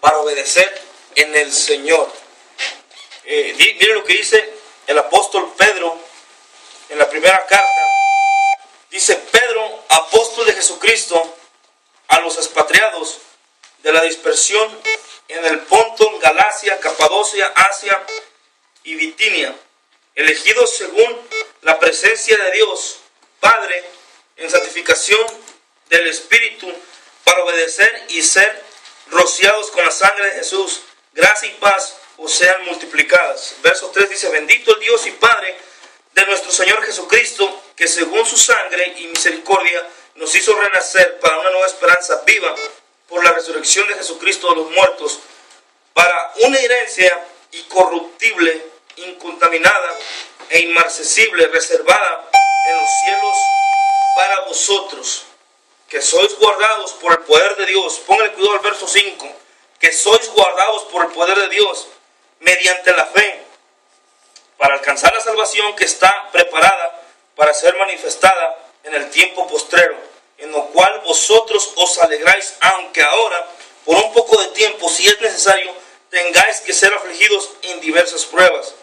para obedecer en el Señor. Miren lo que dice el apóstol Pedro en la primera carta. Dice: Pedro, apóstol de Jesucristo, a los expatriados de la dispersión en el Ponto, en Galacia, Capadocia, Asia y Bitinia, elegidos según la presencia de Dios Padre en santificación del Espíritu, para obedecer y ser rociados con la sangre de Jesús, gracia y paz os sean multiplicadas. Verso 3 dice: bendito el Dios y Padre de nuestro Señor Jesucristo, que según su sangre y misericordia nos hizo renacer para una nueva esperanza viva por la resurrección de Jesucristo de los muertos, para una herencia incorruptible, incontaminada e inmarcesible, reservada en los cielos para vosotros, que sois guardados por el poder de Dios. Póngale cuidado al verso 5. Que sois guardados por el poder de Dios mediante la fe, para alcanzar la salvación que está preparada para ser manifestada en el tiempo postrero, en lo cual vosotros os alegráis, aunque ahora, por un poco de tiempo, si es necesario, tengáis que ser afligidos en diversas pruebas,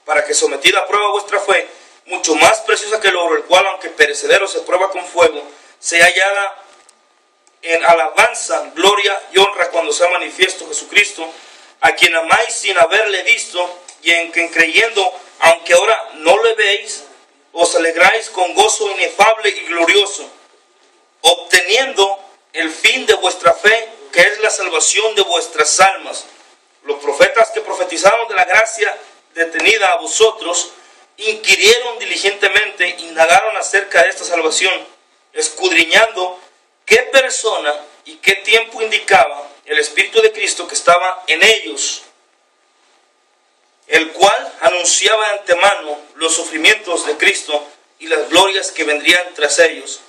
para que sometida a prueba vuestra fe, mucho más preciosa que el oro, el cual, aunque perecedero, se prueba con fuego, sea hallada en alabanza, gloria y honra cuando sea manifiesto Jesucristo, a quien amáis sin haberle visto, y en quien creyendo, aunque ahora no le veis, os alegráis con gozo inefable y glorioso, obteniendo el fin de vuestra fe, que es la salvación de vuestras almas. Los profetas que profetizaron de la gracia detenida a vosotros, inquirieron diligentemente, indagaron acerca de esta salvación, escudriñando qué persona y qué tiempo indicaba el Espíritu de Cristo que estaba en ellos, el cual anunciaba de antemano los sufrimientos de Cristo y las glorias que vendrían tras ellos.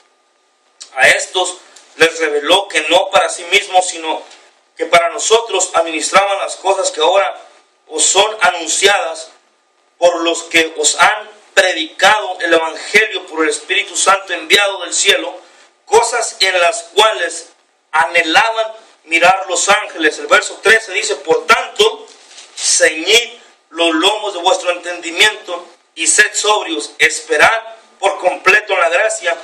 A estos les reveló que no para sí mismos, sino que para nosotros administraban las cosas que ahora os son anunciadas por los que os han predicado el Evangelio por el Espíritu Santo enviado del cielo, cosas en las cuales anhelaban mirar los ángeles. El verso 13 dice: por tanto, ceñid los lomos de vuestro entendimiento y sed sobrios, esperad por completo en la gracia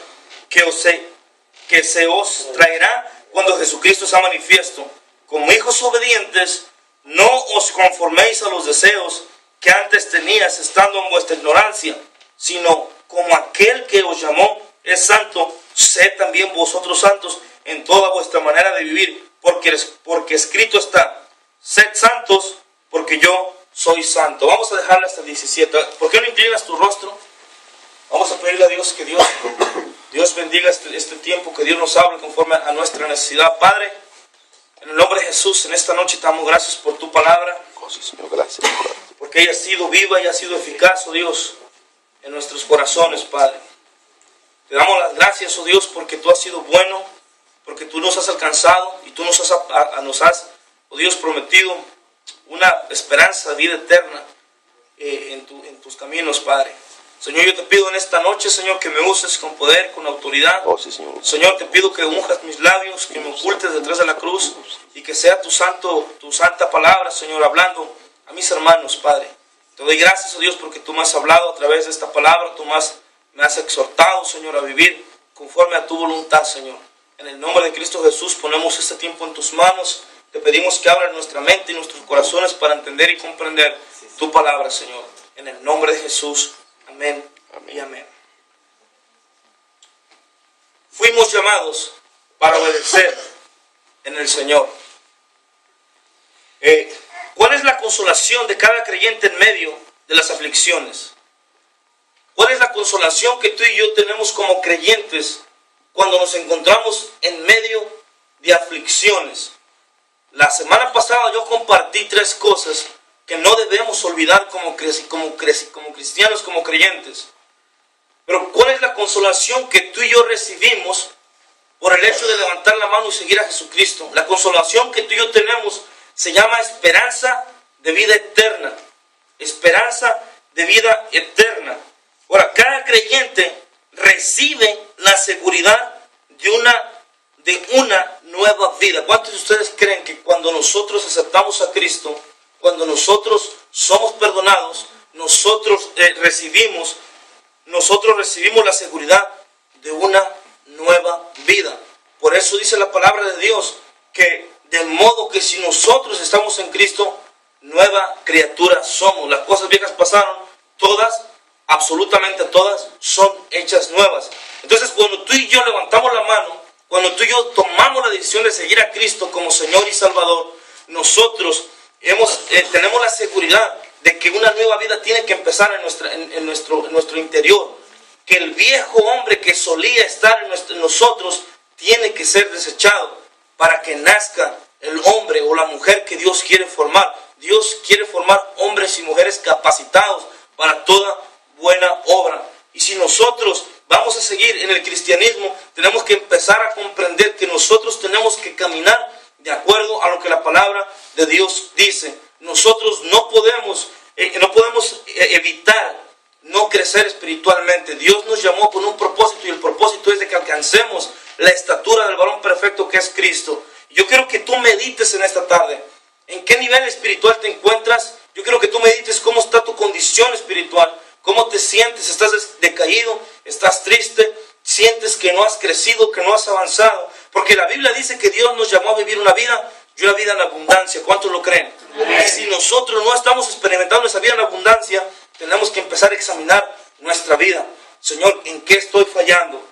que se os traerá cuando Jesucristo sea manifiesto. Como hijos obedientes, no os conforméis a los deseos que antes tenías estando en vuestra ignorancia, sino como aquel que os llamó es santo, sed también vosotros santos en toda vuestra manera de vivir, porque escrito está: sed santos, porque yo soy santo. Vamos a dejarle hasta el 17. ¿Por qué no inclinas tu rostro? Vamos a pedirle a Dios que Dios bendiga este tiempo, que Dios nos hable conforme a nuestra necesidad. Padre, en el nombre de Jesús, en esta noche te damos gracias por tu palabra. Señor, gracias. Porque ella ha sido viva y ha sido eficaz, oh Dios, en nuestros corazones, Padre. Te damos las gracias, oh Dios, porque tú has sido bueno, porque tú nos has alcanzado y tú nos has, oh Dios, prometido una esperanza de vida eterna en tus caminos, Padre. Señor, yo te pido en esta noche, Señor, que me uses con poder, con autoridad. Sí, Señor. Señor, te pido que unjas mis labios, que me ocultes detrás de la cruz y que sea tu santa palabra, Señor, hablando a mis hermanos, Padre. Te doy gracias, oh Dios, porque tú me has hablado a través de esta palabra, tú me has exhortado, Señor, a vivir conforme a tu voluntad, Señor. En el nombre de Cristo Jesús ponemos este tiempo en tus manos. Te pedimos que abras nuestra mente y nuestros corazones para entender y comprender tu palabra, Señor. En el nombre de Jesús. Amén, amén y amén. Fuimos llamados para obedecer en el Señor. ¿Cuál es la consolación de cada creyente en medio de las aflicciones? ¿Cuál es la consolación que tú y yo tenemos como creyentes cuando nos encontramos en medio de aflicciones? La semana pasada yo compartí 3 cosas que no debemos olvidar como cristianos, como creyentes. Pero ¿cuál es la consolación que tú y yo recibimos por el hecho de levantar la mano y seguir a Jesucristo? La consolación que tú y yo tenemos se llama esperanza de vida eterna. Esperanza de vida eterna. Ahora, cada creyente recibe la seguridad de una de una nueva vida. ¿Cuántos de ustedes creen que cuando nosotros aceptamos a Cristo, cuando nosotros somos perdonados, nosotros recibimos la seguridad de una nueva vida? Por eso dice la palabra de Dios que de modo que si nosotros estamos en Cristo, nueva criatura somos. Las cosas viejas pasaron, todas, absolutamente todas, son hechas nuevas. Entonces, cuando tú y yo levantamos la mano, cuando tú y yo tomamos la decisión de seguir a Cristo como Señor y Salvador, nosotros tenemos la seguridad de que una nueva vida tiene que empezar en nuestro interior. Que el viejo hombre que solía estar en nosotros tiene que ser desechado para que nazca el hombre o la mujer que Dios quiere formar. Dios quiere formar hombres y mujeres capacitados para toda buena obra. Y si nosotros vamos a seguir en el cristianismo, tenemos que empezar a comprender que nosotros tenemos que caminar de acuerdo a lo que la palabra de Dios dice. Nosotros no podemos evitar no crecer espiritualmente. Dios nos llamó con un propósito y el propósito es de que alcancemos la estatura del varón perfecto que es Cristo. Yo quiero que tú medites en esta tarde. ¿En qué nivel espiritual te encuentras? Yo quiero que tú medites cómo está tu condición espiritual. ¿Cómo te sientes? ¿Estás decaído? ¿Estás triste? ¿Sientes que no has crecido, que no has avanzado? Porque la Biblia dice que Dios nos llamó a vivir una vida y una vida en abundancia. ¿Cuántos lo creen? Y si nosotros no estamos experimentando esa vida en abundancia, tenemos que empezar a examinar nuestra vida. Señor, ¿en qué estoy fallando?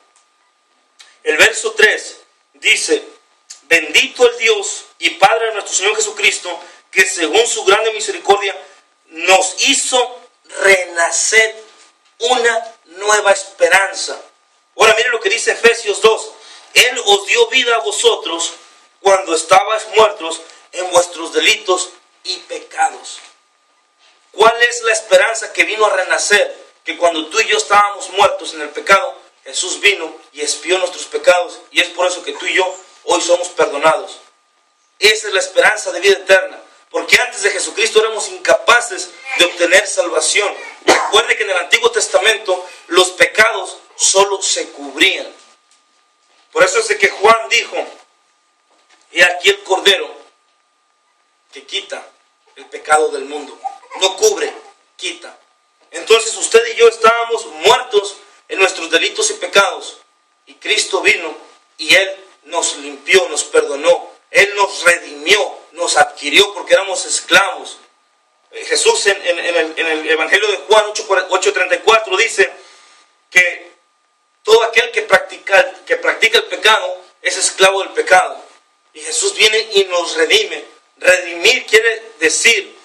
El verso 3 dice: bendito el Dios y Padre de nuestro Señor Jesucristo, que según su grande misericordia nos hizo renacer una nueva esperanza. Ahora miren lo que dice Efesios 2. Él os dio vida a vosotros cuando estabais muertos en vuestros delitos y pecados. ¿Cuál es la esperanza que vino a renacer? Que cuando tú y yo estábamos muertos en el pecado, Jesús vino y expió nuestros pecados, y es por eso que tú y yo hoy somos perdonados. Esa es la esperanza de vida eterna, porque antes de Jesucristo éramos incapaces de obtener salvación. Recuerde que en el Antiguo Testamento los pecados solo se cubrían. Por eso es de que Juan dijo: he aquí el Cordero que quita el pecado del mundo. No cubre, quita. Entonces usted y yo estábamos muertos en nuestros delitos y pecados, y Cristo vino y Él nos limpió, nos perdonó, Él nos redimió, nos adquirió porque éramos esclavos. Jesús en el Evangelio de Juan 8:34 dice que todo aquel que practica el pecado es esclavo del pecado. Y Jesús viene y nos redime. Redimir quiere decir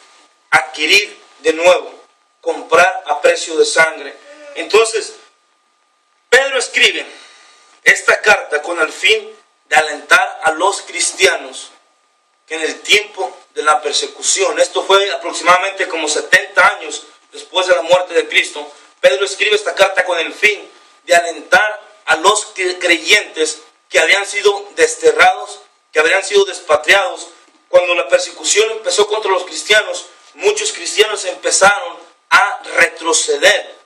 adquirir de nuevo, comprar a precio de sangre. Entonces, Pedro escribe esta carta con el fin de alentar a los cristianos que en el tiempo de la persecución, esto fue aproximadamente como 70 años después de la muerte de Cristo, Pedro escribe esta carta con el fin de alentar a los creyentes que habían sido desterrados, que habían sido despatriados. Cuando la persecución empezó contra los cristianos, muchos cristianos empezaron a retroceder,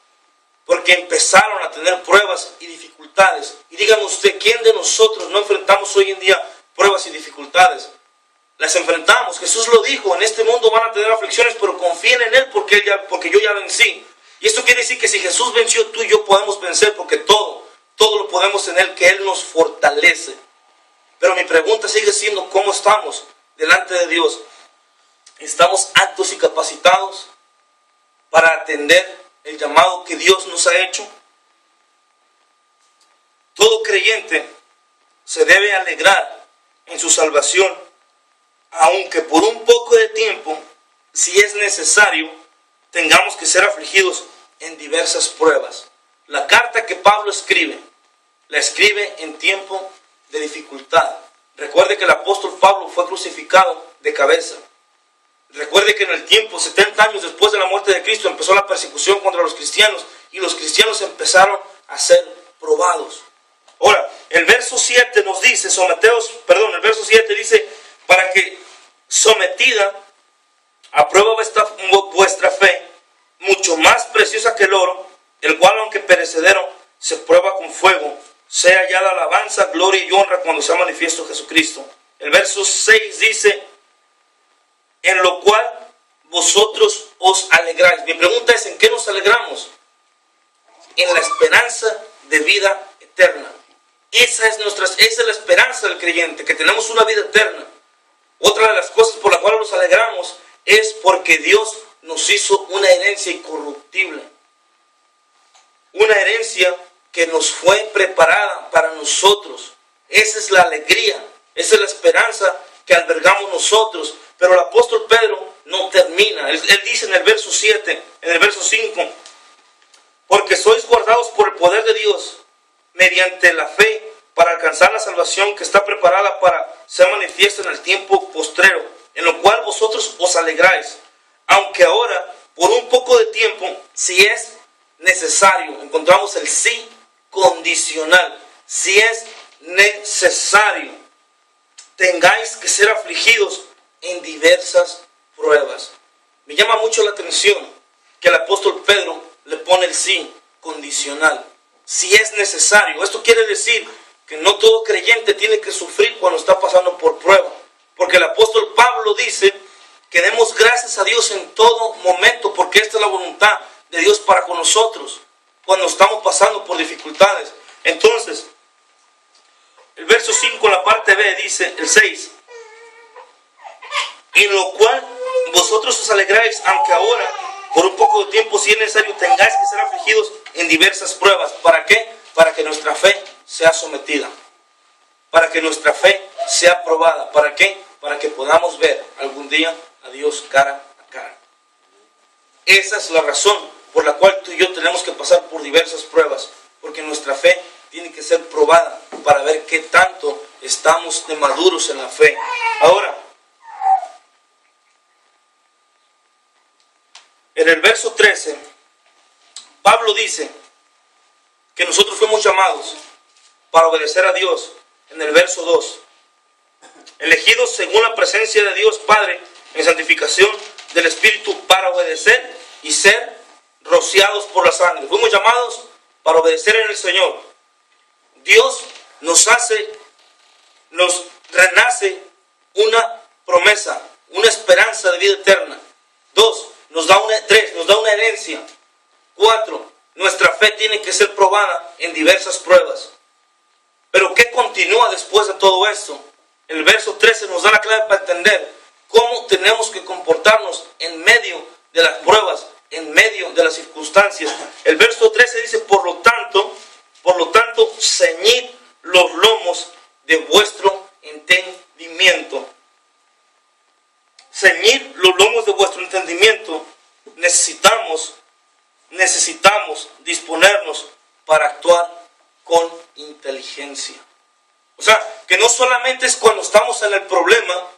porque empezaron a tener pruebas y dificultades. Y dígame usted, ¿quién de nosotros no enfrentamos hoy en día pruebas y dificultades? Las enfrentamos. Jesús lo dijo: en este mundo van a tener aflicciones, pero confíen en Él porque yo ya vencí. Y esto quiere decir que si Jesús venció, tú y yo podemos vencer, porque todo lo podemos en Él, que Él nos fortalece. Pero mi pregunta sigue siendo: ¿cómo estamos delante de Dios? ¿Estamos aptos y capacitados para atender el llamado que Dios nos ha hecho? Todo creyente se debe alegrar en su salvación, aunque por un poco de tiempo, si es necesario, tengamos que ser afligidos en diversas pruebas. La carta que Pablo escribe, la escribe en tiempo de dificultad. Recuerde que el apóstol Pablo fue crucificado de cabeza. Recuerde que en el tiempo, 70 años después de la muerte de Cristo, empezó la persecución contra los cristianos, y los cristianos empezaron a ser probados. Ahora, el verso 7 nos dice, el verso 7 dice: para que sometida a prueba vuestra fe, mucho más preciosa que el oro, el cual aunque perecedero, se prueba con fuego, sea hallada alabanza, gloria y honra cuando sea manifiesto Jesucristo. El verso 6 dice, en lo cual vosotros os alegráis. Mi pregunta es, ¿en qué nos alegramos? En la esperanza de vida eterna. Esa es la esperanza del creyente, que tenemos una vida eterna. Otra de las cosas por las cuales nos alegramos es porque Dios nos hizo una herencia incorruptible. Una herencia que nos fue preparada para nosotros. Esa es la alegría, esa es la esperanza que albergamos nosotros. Pero el apóstol Pedro no termina. Él dice en el verso 7, en el verso 5, porque sois guardados por el poder de Dios mediante la fe para alcanzar la salvación que está preparada para ser manifiesta en el tiempo postrero, en lo cual vosotros os alegráis, aunque ahora, por un poco de tiempo, si es necesario, encontramos el sí condicional, si es necesario, tengáis que ser afligidos en diversas pruebas. Me llama mucho la atención que el apóstol Pedro le pone el sí condicional, si es necesario. Esto quiere decir que no todo creyente tiene que sufrir cuando está pasando por prueba, porque el apóstol Pablo dice que demos gracias a Dios en todo momento, porque esta es la voluntad de Dios para con nosotros cuando estamos pasando por dificultades. Entonces, el verso 5, la parte B, dice, el 6, en lo cual vosotros os alegráis, aunque ahora, por un poco de tiempo, si es necesario, tengáis que ser afligidos en diversas pruebas. ¿Para qué? Para que nuestra fe sea sometida, para que nuestra fe sea probada. ¿Para qué? Para que podamos ver algún día a Dios cara a cara. Esa es la razón por la cual tú y yo tenemos que pasar por diversas pruebas, porque nuestra fe tiene que ser probada para ver qué tanto estamos de maduros en la fe. Ahora, en el verso 13, Pablo dice que nosotros fuimos llamados para obedecer a Dios. En el verso 2, elegidos según la presencia de Dios Padre en santificación del Espíritu para obedecer y ser rociados por la sangre. Fuimos llamados para obedecer en el Señor. Dios nos renace una promesa, una esperanza de vida eterna. 2, nos da una herencia. 4, nuestra fe tiene que ser probada en diversas pruebas. Pero ¿qué continúa después de todo esto? El verso 13 nos da la clave para entender cómo tenemos que comportarnos en medio de las pruebas, en medio de las circunstancias. El verso 13 dice, por lo tanto, ceñid los lomos de vuestro entendimiento. Ceñid los lomos de vuestro entendimiento. Necesitamos disponernos para actuar con inteligencia. O sea, que no solamente es cuando estamos en el problema,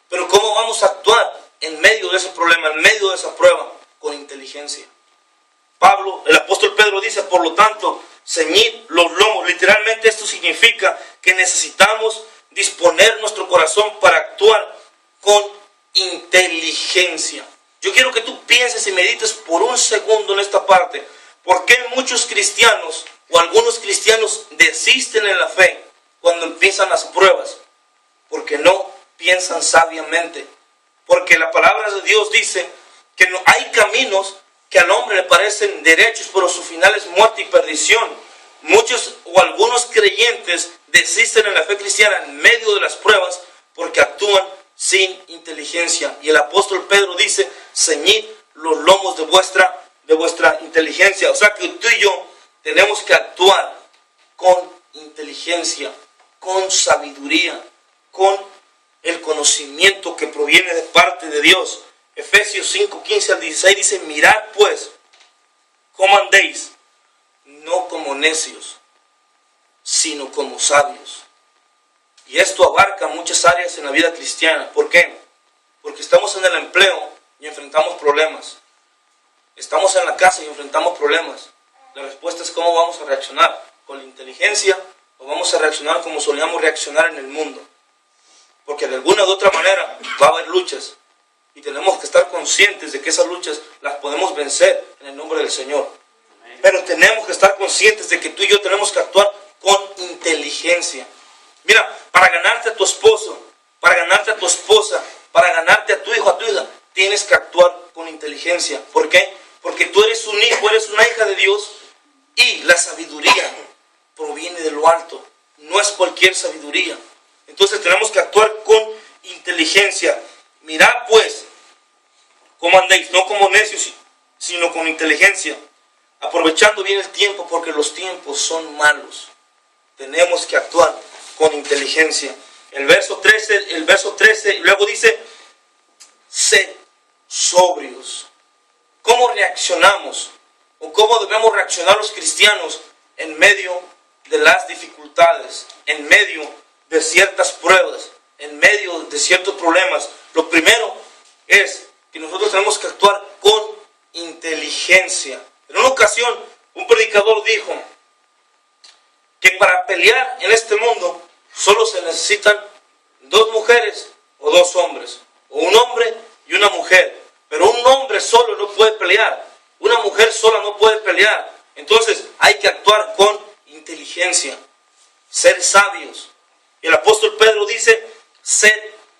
pero cómo vamos a actuar en medio de ese problema, en medio de esa prueba, con inteligencia. Pablo, el apóstol Pedro dice, por lo tanto, ceñid los lomos. Literalmente esto significa que necesitamos disponer nuestro corazón para actuar con inteligencia. Yo quiero que tú pienses y medites por un segundo en esta parte. ¿Por qué muchos cristianos o algunos cristianos desisten en la fe cuando empiezan las pruebas? Porque no piensan sabiamente. Porque la palabra de Dios dice que no hay caminos que al hombre le parecen derechos, pero su final es muerte y perdición. Muchos o algunos creyentes desisten en la fe cristiana en medio de las pruebas porque actúan sin inteligencia. Y el apóstol Pedro dice, ceñid los lomos de vuestra inteligencia. O sea que tú y yo tenemos que actuar con inteligencia, con sabiduría, con el conocimiento que proviene de parte de Dios. Efesios 5, 15 al 16 dice, mirad pues cómo andéis, no como necios, sino como sabios. Y esto abarca muchas áreas en la vida cristiana. ¿Por qué? Porque estamos en el empleo y enfrentamos problemas. Estamos en la casa y enfrentamos problemas. La respuesta es cómo vamos a reaccionar, con la inteligencia, o vamos a reaccionar como solíamos reaccionar en el mundo. Porque de alguna u otra manera va a haber luchas. Y tenemos que estar conscientes de que esas luchas las podemos vencer en el nombre del Señor. Pero tenemos que estar conscientes de que tú y yo tenemos que actuar con inteligencia. Mira, para ganarte a tu esposo, para ganarte a tu esposa, para ganarte a tu hijo, a tu hija, tienes que actuar con inteligencia. ¿Por qué? Porque tú eres un hijo, eres una hija de Dios, y la sabiduría proviene de lo alto. No es cualquier sabiduría. Entonces tenemos que actuar con inteligencia. Mirad pues cómo andéis, no como necios, sino con inteligencia, aprovechando bien el tiempo, porque los tiempos son malos. Tenemos que actuar con inteligencia. El verso 13 luego dice, sed sobrios. ¿Cómo reaccionamos? ¿O cómo debemos reaccionar los cristianos en medio de las dificultades, en medio de ciertas pruebas, en medio de ciertos problemas? Lo primero es que nosotros tenemos que actuar con inteligencia. En una ocasión, un predicador dijo que para pelear en este mundo solo se necesitan 2 mujeres o 2 hombres, o un hombre y una mujer. Pero un hombre solo no puede pelear, una mujer sola no puede pelear. Entonces hay que actuar con inteligencia, ser sabios. Y el apóstol Pedro dice, sed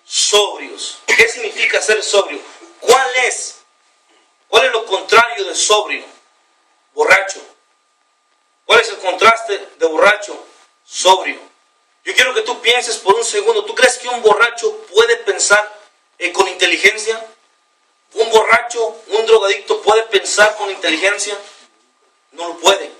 sobrios. ¿Qué significa ser sobrio? ¿Cuál es lo contrario de sobrio? Borracho. ¿Cuál es el contraste de borracho? Sobrio. Yo quiero que tú pienses por un segundo. ¿Tú crees que un borracho puede pensar con inteligencia? ¿Un borracho, un drogadicto puede pensar con inteligencia? No lo puede.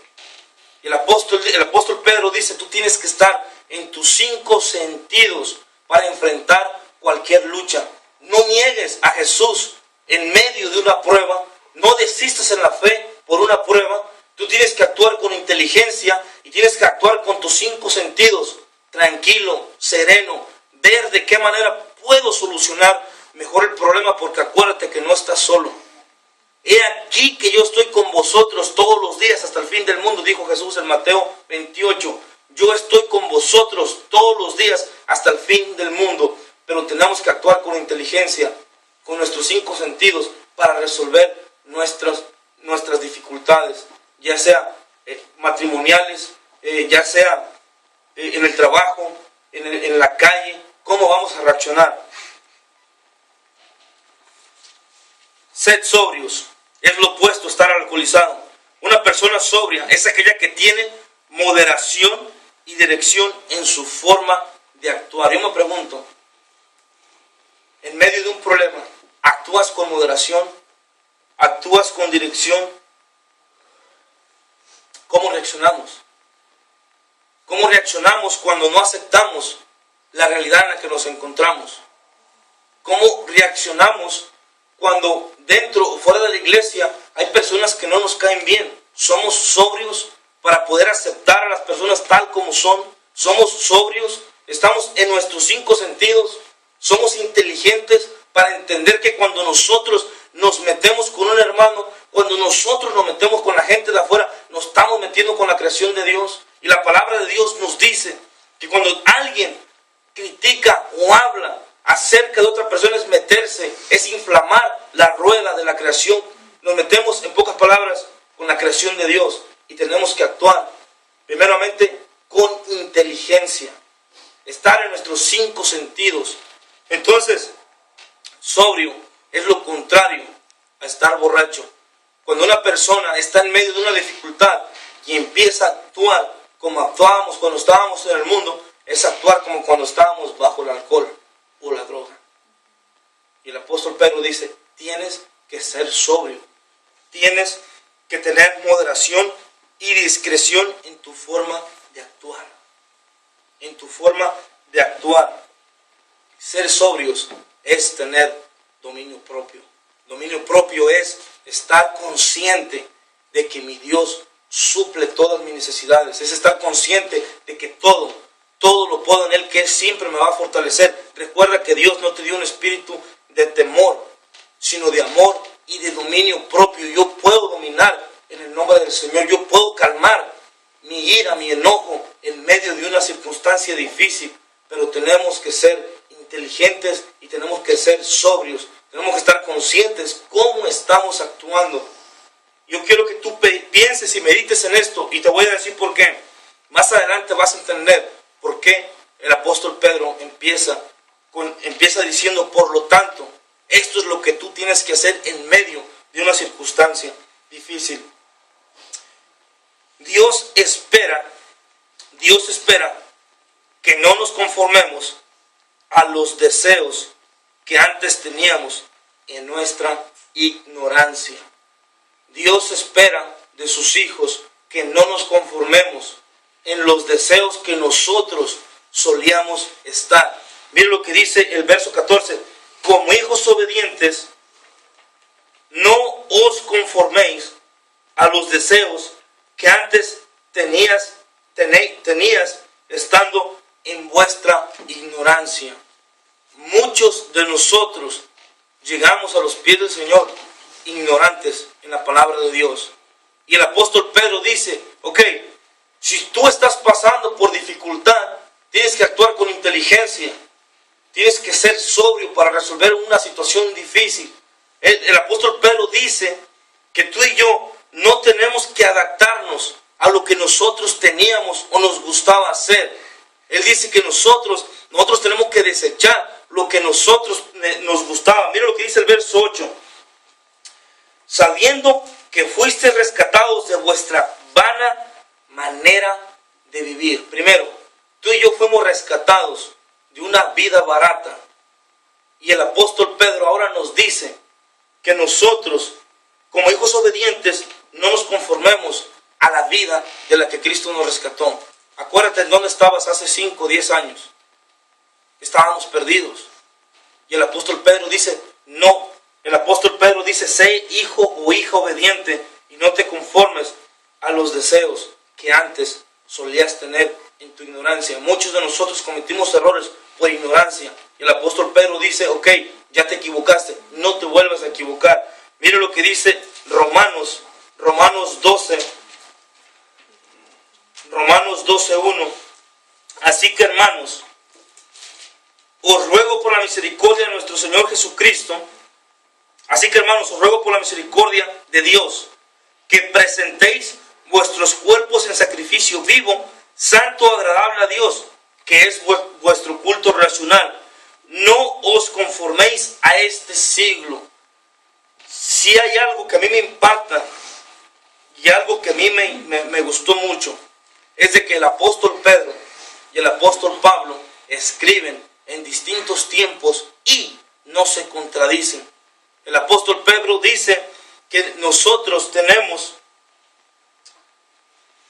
El apóstol Pedro dice, tú tienes que estar en tus 5 sentidos para enfrentar cualquier lucha. No niegues a Jesús en medio de una prueba. No desistas en la fe por una prueba. Tú tienes que actuar con inteligencia y tienes que actuar con tus 5 sentidos. Tranquilo, sereno, ver de qué manera puedo solucionar mejor el problema, porque acuérdate que no estás solo. He aquí que yo estoy con vosotros todos los días hasta el fin del mundo, dijo Jesús en Mateo 28. Yo estoy con vosotros todos los días hasta el fin del mundo. Pero tenemos que actuar con inteligencia, con nuestros 5 sentidos, para resolver nuestras dificultades, ya sea matrimoniales, ya sea en el trabajo, en la calle. ¿Cómo vamos a reaccionar? Sed sobrios. Es lo opuesto a estar alcoholizado. Una persona sobria es aquella que tiene moderación y dirección en su forma de actuar. Yo me pregunto, en medio de un problema, ¿actúas con moderación? ¿Actúas con dirección? ¿Cómo reaccionamos? ¿Cómo reaccionamos cuando no aceptamos la realidad en la que nos encontramos? ¿Cómo reaccionamos cuando dentro o fuera de la iglesia hay personas que no nos caen bien? ¿Somos sobrios para poder aceptar a las personas tal como son? ¿Somos sobrios? ¿Estamos en nuestros 5 sentidos? ¿Somos inteligentes para entender que cuando nosotros nos metemos con un hermano, cuando nosotros nos metemos con la gente de afuera, nos estamos metiendo con la creación de Dios? Y la palabra de Dios nos dice que cuando alguien critica o habla acerca de otra persona, es meterse, es inflamar la rueda de la creación. Nos metemos, en pocas palabras, con la creación de Dios, y tenemos que actuar primeramente con inteligencia, estar en nuestros 5 sentidos. Entonces, sobrio es lo contrario a estar borracho. Cuando una persona está en medio de una dificultad y empieza a actuar como actuábamos cuando estábamos en el mundo, es actuar como cuando estábamos bajo el alcohol o la droga. Y el apóstol Pedro dice, tienes que ser sobrio, tienes que tener moderación y discreción en tu forma de actuar. En tu forma de actuar. Ser sobrios es tener dominio propio. Dominio propio es estar consciente de que mi Dios suple todas mis necesidades. Es estar consciente de que todo lo puedo en Él, que Él siempre me va a fortalecer. Recuerda que Dios no te dio un espíritu de temor, sino de amor y de dominio propio. Yo puedo dominar en el nombre del Señor. Yo puedo calmar mi ira, mi enojo en medio de una circunstancia difícil. Pero tenemos que ser inteligentes y tenemos que ser sobrios. Tenemos que estar conscientes cómo estamos actuando. Yo quiero que tú pienses y medites en esto, y te voy a decir por qué. Más adelante vas a entender por qué el apóstol Pedro empieza diciendo, por lo tanto, esto es lo que tú tienes que hacer en medio de una circunstancia difícil. Dios espera que no nos conformemos a los deseos que antes teníamos en nuestra ignorancia. Dios espera de sus hijos que no nos conformemos en los deseos que nosotros solíamos estar. Miren lo que dice el verso 14. Como hijos obedientes, no os conforméis a los deseos que antes tenías estando en vuestra ignorancia. Muchos de nosotros llegamos a los pies del Señor ignorantes en la palabra de Dios. Y el apóstol Pedro dice, ok, si tú estás pasando por dificultad, tienes que actuar con inteligencia. Tienes que ser sobrio para resolver una situación difícil. El apóstol Pedro dice que tú y yo no tenemos que adaptarnos a lo que nosotros teníamos o nos gustaba hacer. Él dice que nosotros tenemos que desechar lo que nosotros nos gustaba. Mira lo que dice el verso 8. Sabiendo que fuiste rescatados de vuestra vana manera de vivir. Primero, tú y yo fuimos rescatados de una vida barata. Y el apóstol Pedro ahora nos dice que nosotros, como hijos obedientes, no nos conformemos a la vida de la que Cristo nos rescató. Acuérdate en dónde estabas hace 5 o 10 años. Estábamos perdidos. Y el apóstol Pedro dice, no. El apóstol Pedro dice, sé hijo o hija obediente y no te conformes a los deseos que antes solías tener en tu ignorancia. Muchos de nosotros cometimos errores por ignorancia. Y el apóstol Pedro dice, ok, ya te equivocaste, no te vuelvas a equivocar. Mire lo que dice Romanos 12:1. Así que hermanos, os ruego por la misericordia de nuestro Señor Jesucristo, os ruego por la misericordia de Dios, que presentéis vuestros cuerpos en sacrificio vivo, santo, agradable a Dios, que es vuestro culto racional. No os conforméis a este siglo. Si hay algo que a mí me impacta y algo que a mí me gustó mucho, es de que el apóstol Pedro y el apóstol Pablo escriben en distintos tiempos y no se contradicen. El apóstol Pedro dice que nosotros tenemos,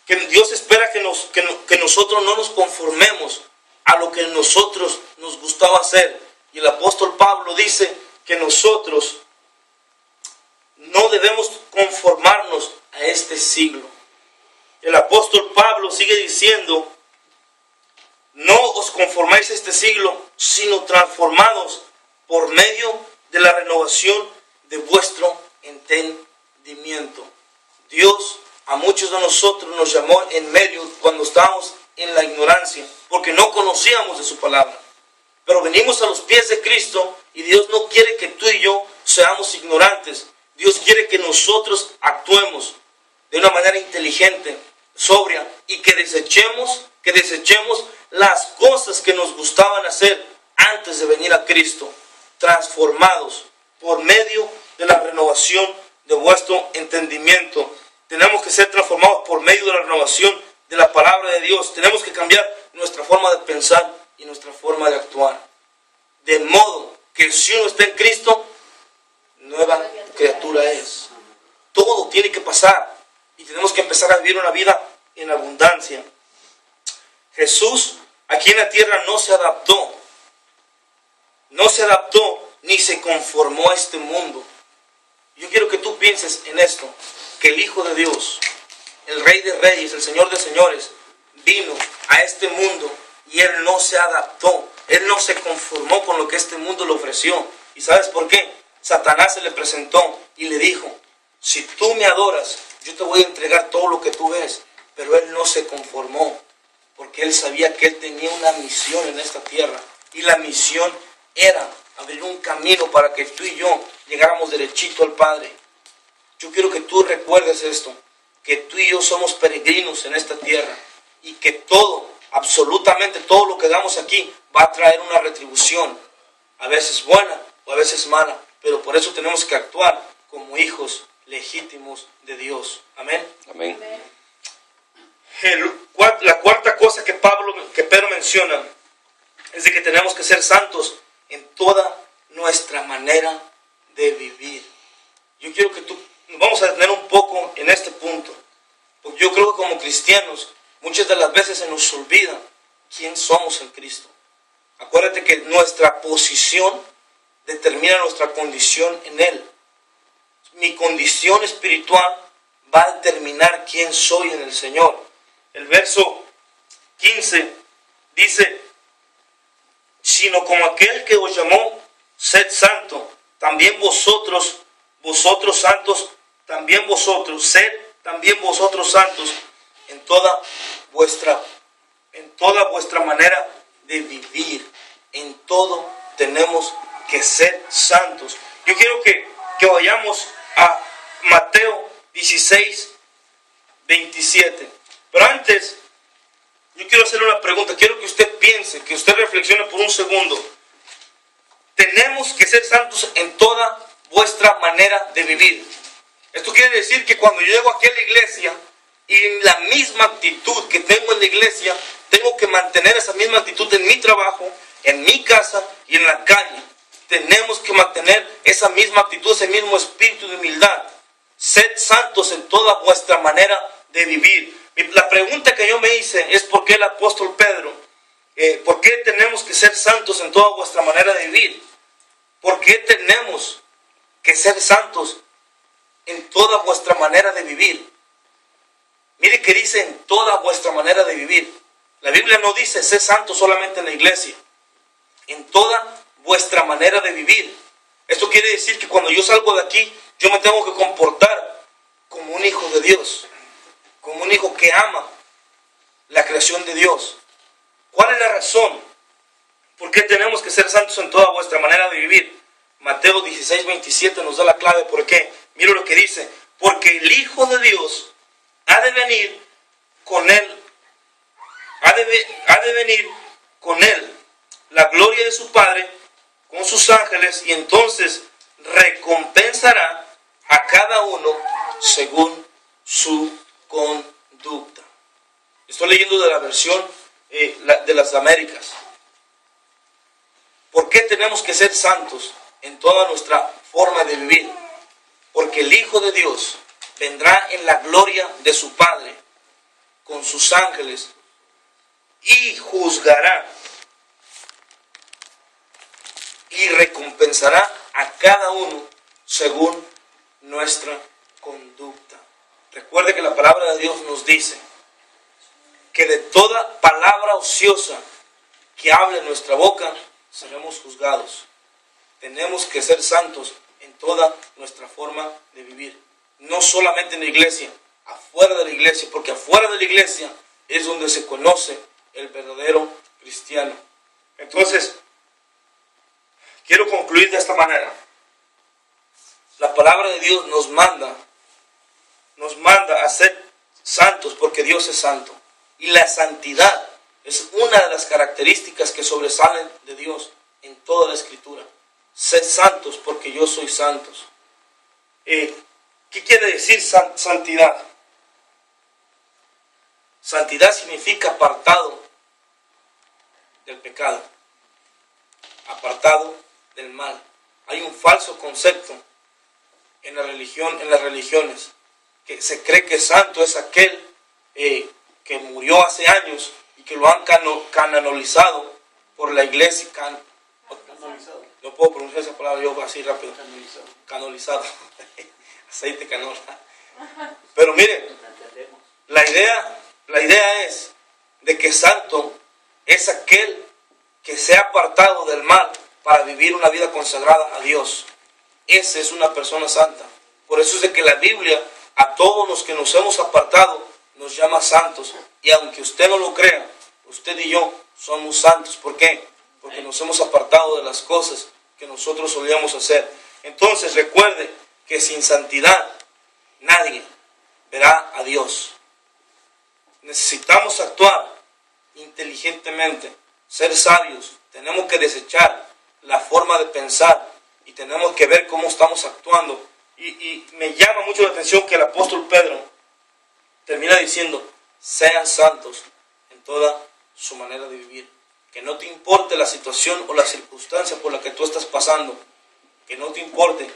que Dios espera que nosotros no nos conformemos a lo que nosotros nos gustaba hacer. Y el apóstol Pablo dice que nosotros no debemos conformarnos a este siglo. El apóstol Pablo sigue diciendo, no os conformáis a este siglo, sino transformados por medio de la renovación de vuestro entendimiento. Dios a muchos de nosotros nos llamó en medio cuando estábamos en la ignorancia, porque no conocíamos de su palabra. Pero venimos a los pies de Cristo y Dios no quiere que tú y yo seamos ignorantes. Dios quiere que nosotros actuemos de una manera inteligente, sobria, y que desechemos las cosas que nos gustaban hacer antes de venir a Cristo, transformados por medio de la renovación de vuestro entendimiento. Tenemos que ser transformados por medio de la renovación de la palabra de Dios. Tenemos que cambiar nuestra forma de pensar y nuestra forma de actuar. De modo que si uno está en Cristo, nueva criatura es. Todo tiene que pasar y tenemos que empezar a vivir una vida en abundancia. Jesús aquí en la tierra no se adaptó ni se conformó a este mundo. Yo quiero que tú pienses en esto, que el Hijo de Dios, el Rey de Reyes, el Señor de Señores, vino a este mundo y Él no se adaptó, Él no se conformó con lo que este mundo le ofreció. ¿Y sabes por qué? Satanás se le presentó y le dijo, si tú me adoras, yo te voy a entregar todo lo que tú ves. Pero Él no se conformó, porque Él sabía que Él tenía una misión en esta tierra. Y la misión era abrir un camino para que tú y yo llegáramos derechito al Padre. Yo quiero que tú recuerdes esto, que tú y yo somos peregrinos en esta tierra. y que todo, absolutamente todo lo que hagamos aquí va a traer una retribución, a veces buena o a veces mala, pero por eso tenemos que actuar como hijos legítimos de Dios. Amén. Amén. La cuarta cosa que Pedro menciona es de que tenemos que ser santos en toda nuestra manera de vivir. Yo quiero que nos vamos a detener un poco en este punto, porque yo creo que como cristianos muchas de las veces se nos olvida quién somos en Cristo. Acuérdate que nuestra posición determina nuestra condición en Él. Mi condición espiritual va a determinar quién soy en el Señor. El verso 15 dice: sino como aquel que os llamó, sed santo, también vosotros santos, también vosotros, sed también vosotros santos en toda vuestra manera de vivir. En todo tenemos que ser santos. Yo quiero que vayamos a Mateo 16, 27. Pero antes, yo quiero hacerle una pregunta. Quiero que usted piense, que usted reflexione por un segundo. Tenemos que ser santos en toda vuestra manera de vivir. Esto quiere decir que cuando yo llego aquí a la iglesia, y en la misma actitud que tengo en la iglesia, tengo que mantener esa misma actitud en mi trabajo, en mi casa y en la calle. Tenemos que mantener esa misma actitud, ese mismo espíritu de humildad. Sed santos en toda vuestra manera de vivir. La pregunta que yo me hice es: ¿por qué el apóstol Pedro? ¿Por qué tenemos que ser santos en toda vuestra manera de vivir? ¿Por qué tenemos que ser santos en toda vuestra manera de vivir? Mire que dice en toda vuestra manera de vivir. La Biblia no dice sé santo solamente en la iglesia. En toda vuestra manera de vivir. Esto quiere decir que cuando yo salgo de aquí, yo me tengo que comportar como un hijo de Dios, como un hijo que ama la creación de Dios. ¿Cuál es la razón? ¿Por qué tenemos que ser santos en toda vuestra manera de vivir? Mateo 16, 27 nos da la clave. ¿Por qué? Mira lo que dice: porque el Hijo de Dios ha de venir con él, ha de venir con él la gloria de su Padre con sus ángeles, y entonces recompensará a cada uno según su conducta. Estoy leyendo de la versión de las Américas. ¿Por qué tenemos que ser santos en toda nuestra forma de vivir? Porque el Hijo de Dios vendrá en la gloria de su Padre con sus ángeles y juzgará y recompensará a cada uno según nuestra conducta. Recuerde que la palabra de Dios nos dice que de toda palabra ociosa que hable en nuestra boca seremos juzgados. Tenemos que ser santos en toda nuestra forma de vivir. No solamente en la iglesia, afuera de la iglesia, porque afuera de la iglesia es donde se conoce el verdadero cristiano. Entonces, quiero concluir de esta manera. La palabra de Dios nos manda a ser santos porque Dios es santo. Y la santidad es una de las características que sobresalen de Dios en toda la Escritura. Sed santos porque yo soy santos. ¿Qué quiere decir santidad? Santidad significa apartado del pecado, apartado del mal. Hay un falso concepto en las religiones, que se cree que santo es aquel que murió hace años y que lo han canonizado por la iglesia. No puedo pronunciar esa palabra yo así rápido. Canonizado. Aceite canola. Pero miren, la idea es de que santo es aquel que se ha apartado del mal para vivir una vida consagrada a Dios. Esa es una persona santa. Por eso es de que la Biblia a todos los que nos hemos apartado nos llama santos. Y aunque usted no lo crea, usted y yo somos santos. ¿Por qué? Porque nos hemos apartado de las cosas que nosotros solíamos hacer. Entonces recuerde que sin santidad nadie verá a Dios. necesitamos actuar inteligentemente, ser sabios. Tenemos que desechar la forma de pensar y tenemos que ver cómo estamos actuando. Y me llama mucho la atención que el apóstol Pedro termina diciendo: sean santos en toda su manera de vivir. Que no te importe la situación o la circunstancia por la que tú estás pasando, que no te importe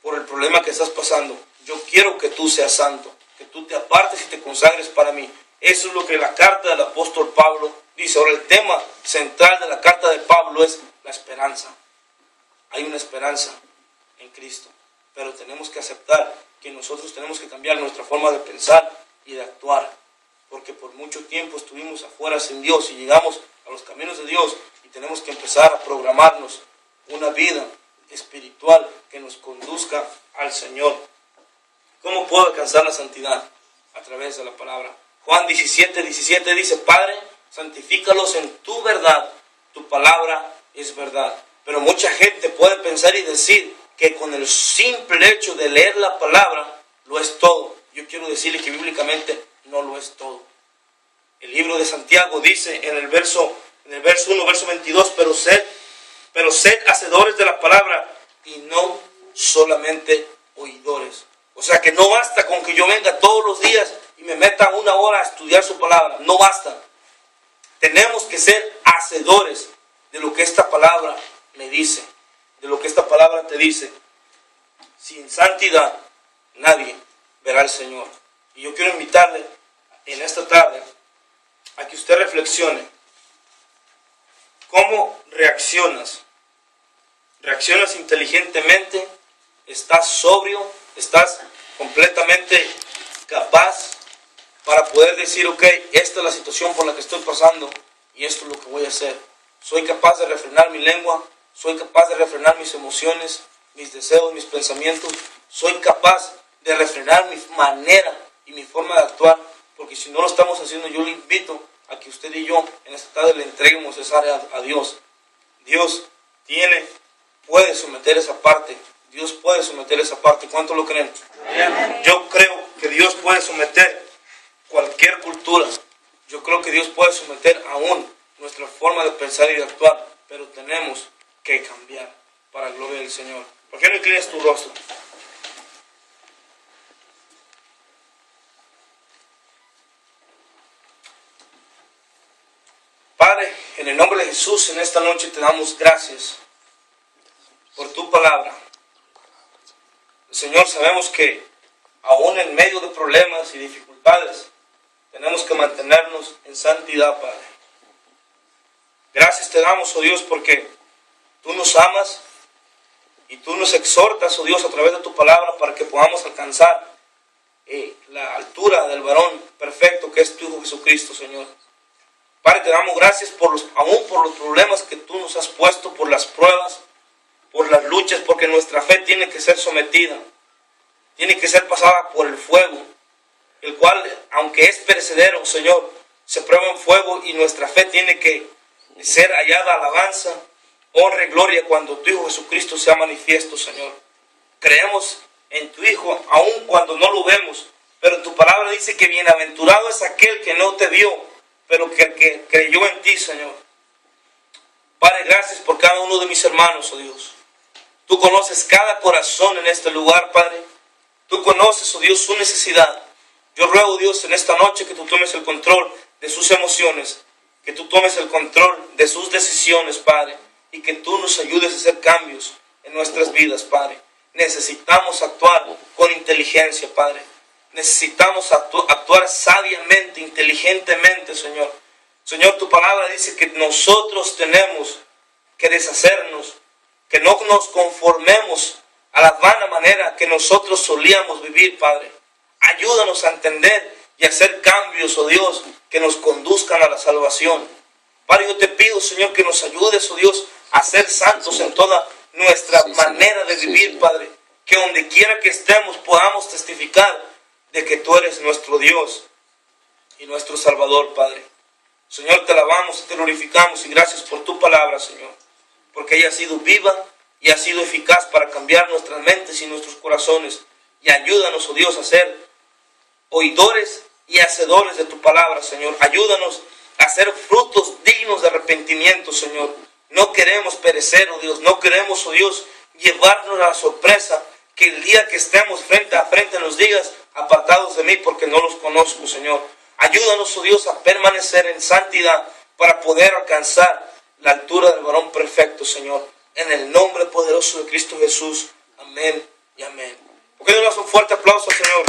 por el problema que estás pasando. Yo quiero que tú seas santo, que tú te apartes y te consagres para mí. Eso es lo que la carta del apóstol Pablo dice. Ahora, el tema central de la carta de Pablo es la esperanza. Hay una esperanza en Cristo, pero tenemos que aceptar que nosotros tenemos que cambiar nuestra forma de pensar y de actuar, porque por mucho tiempo estuvimos afuera sin Dios y llegamos a los caminos de Dios y tenemos que empezar a programarnos una vida espiritual que nos conduzca al Señor. ¿Cómo puedo alcanzar la santidad? A través de la palabra. Juan 17:17 dice: Padre, santifícalos en tu verdad, tu palabra es verdad. Pero mucha gente puede pensar y decir que con el simple hecho de leer la palabra lo es todo. Yo quiero decirle que bíblicamente no lo es todo. El libro de Santiago dice en el verso 1, verso 22, pero sed hacedores de la palabra y no solamente oidores. O sea que no basta con que yo venga todos los días y me meta 1 hora a estudiar su palabra. No basta. Tenemos que ser hacedores de lo que esta palabra me dice, de lo que esta palabra te dice. Sin santidad nadie verá al Señor. Y yo quiero invitarle en esta tarde a que usted reflexione. ¿Cómo reaccionas? ¿Reaccionas inteligentemente? ¿Estás sobrio? ¿Estás completamente capaz para poder decir: ok, esta es la situación por la que estoy pasando y esto es lo que voy a hacer? ¿Soy capaz de refrenar mi lengua? ¿Soy capaz de refrenar mis emociones, mis deseos, mis pensamientos? ¿Soy capaz de refrenar mi manera y mi forma de actuar? Porque si no lo estamos haciendo, yo le invito a que usted y yo en esta tarde le entreguemos esa área a Dios. Dios puede someter esa parte. Dios puede someter esa parte. ¿Cuántos lo creen? Amén. Yo creo que Dios puede someter cualquier cultura. Yo creo que Dios puede someter aún nuestra forma de pensar y de actuar. Pero tenemos que cambiar para la gloria del Señor. ¿Por qué no inclinas tu rostro? Padre, en el nombre de Jesús, en esta noche te damos gracias por tu palabra. Señor, sabemos que aún en medio de problemas y dificultades, tenemos que mantenernos en santidad, Padre. Gracias te damos, oh Dios, porque tú nos amas y tú nos exhortas, oh Dios, a través de tu palabra para que podamos alcanzar la altura del varón perfecto que es tu Hijo Jesucristo, Señor. Padre, te damos gracias aún por los problemas que tú nos has puesto, por las pruebas, por las luchas, porque nuestra fe tiene que ser sometida, tiene que ser pasada por el fuego, el cual, aunque es perecedero, Señor, se prueba en fuego, y nuestra fe tiene que ser hallada alabanza, honra y gloria cuando tu Hijo Jesucristo sea manifiesto, Señor. Creemos en tu Hijo, aun cuando no lo vemos, pero tu palabra dice que bienaventurado es aquel que no te vio, pero que creyó en ti, Señor. Padre, gracias por cada uno de mis hermanos, oh Dios. Tú conoces cada corazón en este lugar, Padre. Tú conoces, oh Dios, su necesidad. Yo ruego, Dios, en esta noche que tú tomes el control de sus emociones, que tú tomes el control de sus decisiones, Padre, y que tú nos ayudes a hacer cambios en nuestras vidas, Padre. Necesitamos actuar con inteligencia, Padre. Necesitamos actuar sabiamente, inteligentemente, Señor. Señor, tu palabra dice que nosotros tenemos que deshacernos, que no nos conformemos a la vana manera que nosotros solíamos vivir, Padre. Ayúdanos a entender y a hacer cambios, oh Dios, que nos conduzcan a la salvación. Padre, yo te pido, Señor, que nos ayudes, oh Dios, a ser santos en toda nuestra manera de vivir, Padre. Que donde quiera que estemos podamos testificar de que tú eres nuestro Dios y nuestro Salvador, Padre. Señor, te alabamos y te glorificamos, y gracias por tu palabra, Señor, porque ella ha sido viva y ha sido eficaz para cambiar nuestras mentes y nuestros corazones. Y ayúdanos, oh Dios, a ser oidores y hacedores de tu palabra, Señor. Ayúdanos a hacer frutos dignos de arrepentimiento, Señor. No queremos perecer, oh Dios. No queremos, oh Dios, llevarnos a la sorpresa que el día que estemos frente a frente nos digas, apartados de mí porque no los conozco, Señor. Ayúdanos, oh Dios, a permanecer en santidad para poder alcanzar la altura del varón perfecto, Señor. En el nombre poderoso de Cristo Jesús. Amén y amén. ¿Por qué no le das un fuerte aplauso al Señor?